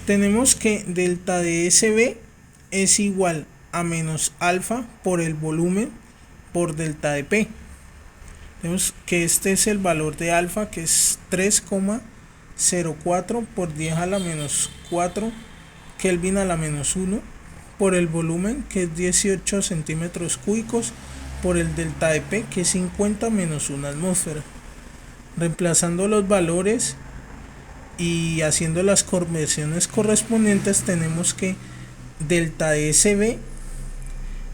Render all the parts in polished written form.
Tenemos que delta de SB es igual a menos alfa por el volumen por delta de P. Tenemos que este es el valor de alfa, que es 3,04 por 10 a la menos 4 Kelvin a la menos 1 por el volumen, que es 18 centímetros cúbicos, por el delta de P, que es 50 menos 1 atmósfera. Reemplazando los valores y haciendo las conversiones correspondientes, tenemos que delta de SB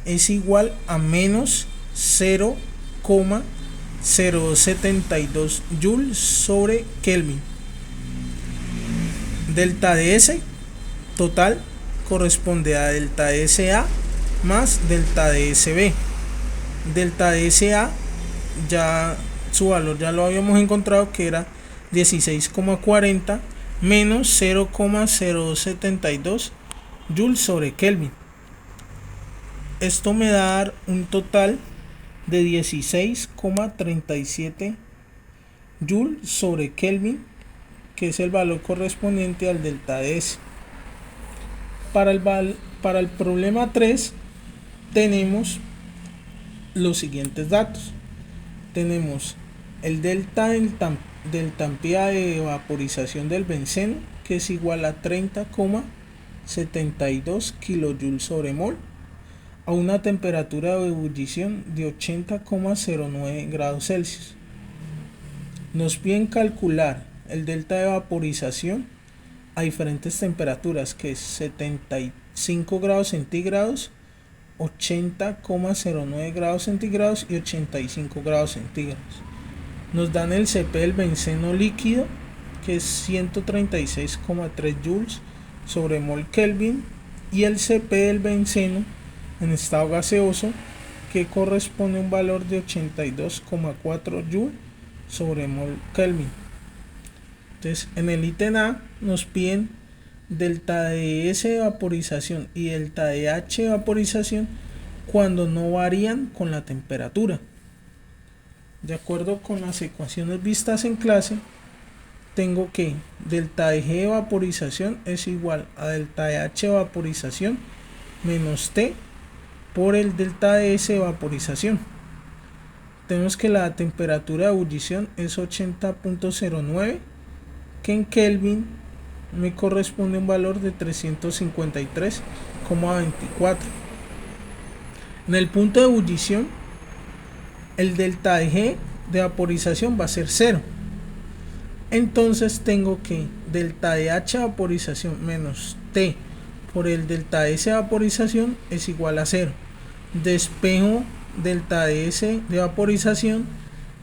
es igual a menos 0,072 joules sobre Kelvin. Delta de S total corresponde a delta de SA más delta de SB. Delta de SA, ya su valor ya lo habíamos encontrado, que era 16,40 menos 0,072 joules sobre Kelvin. Esto me da a dar un total de 16,37 joules sobre Kelvin, que es el valor correspondiente al delta de S. Para el problema 3 tenemos los siguientes datos. Tenemos el delta del tampía de vaporización del benceno, que es igual a 30,72 kilojoules sobre mol, a una temperatura de ebullición de 80,09 grados Celsius. Nos piden calcular el delta de vaporización a diferentes temperaturas, que es 75 grados centígrados, 80,09 grados centígrados y 85 grados centígrados. Nos dan el CP del benceno líquido, que es 136,3 joules sobre mol Kelvin, y el CP del benceno en estado gaseoso, que corresponde a un valor de 82,4 joules sobre mol Kelvin. Entonces, en el ítem A nos piden delta de S de vaporización y delta de H de vaporización cuando no varían con la temperatura. De acuerdo con las ecuaciones vistas en clase, tengo que delta de G de vaporización es igual a delta de H de vaporización menos T por el delta de S de vaporización. Tenemos que la temperatura de ebullición es 80,09, que en Kelvin me corresponde un valor de 353,24. En el punto de ebullición, el delta de G de vaporización va a ser 0. Entonces tengo que delta de H de vaporización menos T por el delta de S de vaporización es igual a 0. Despejo delta de S de vaporización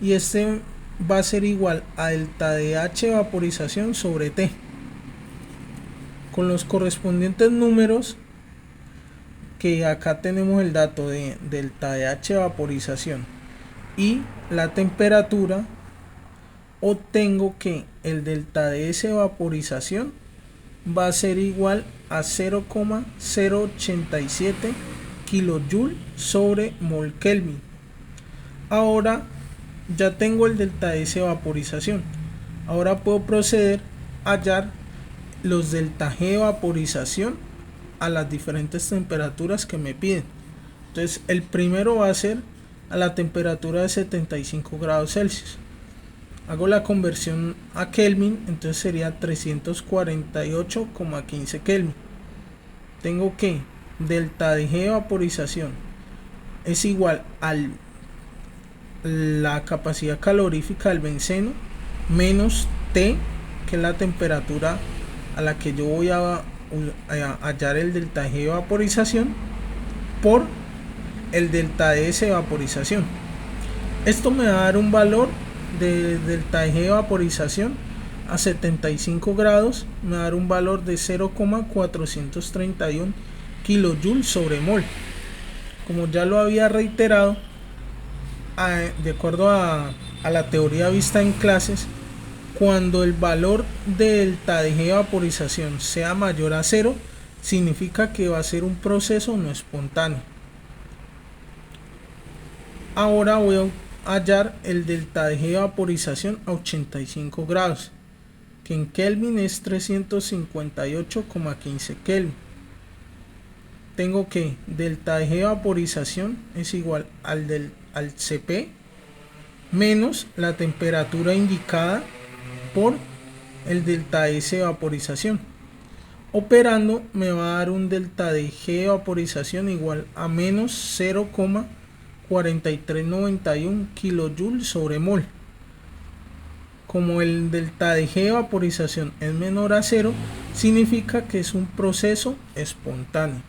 y este va a ser igual a delta de H de vaporización sobre T. Con los correspondientes números, que acá tenemos el dato de delta de H de vaporización y la temperatura, obtengo que el delta de S de vaporización va a ser igual a 0,087 kilojoules sobre mol Kelvin. Ahora ya tengo el delta de S de vaporización. Ahora puedo proceder a hallar los delta G de vaporización a las diferentes temperaturas que me piden. Entonces el primero va a ser a la temperatura de 75 grados Celsius. Hago la conversión a Kelvin, entonces sería 348,15 Kelvin. Tengo que delta de G de vaporización es igual a la capacidad calorífica del benceno menos T, que es la temperatura a la que yo voy a hallar el delta G de vaporización, por el delta de S de vaporización. Esto me va a dar un valor de delta G de vaporización a 75 grados, me va a dar un valor de 0,431 kilojoules sobre mol. Como ya lo había reiterado, de acuerdo a la teoría vista en clases, cuando el valor de delta de G de vaporización sea mayor a 0, significa que va a ser un proceso no espontáneo. Ahora voy a hallar el delta de G de vaporización a 85 grados, que en Kelvin es 358,15 Kelvin. Tengo que delta de G de vaporización es igual al Cp menos la temperatura indicada por el delta S de vaporización. Operando me va a dar un delta de G de vaporización igual a menos 0,4391 kJ sobre mol. Como el delta de G de vaporización es menor a 0, significa que es un proceso espontáneo.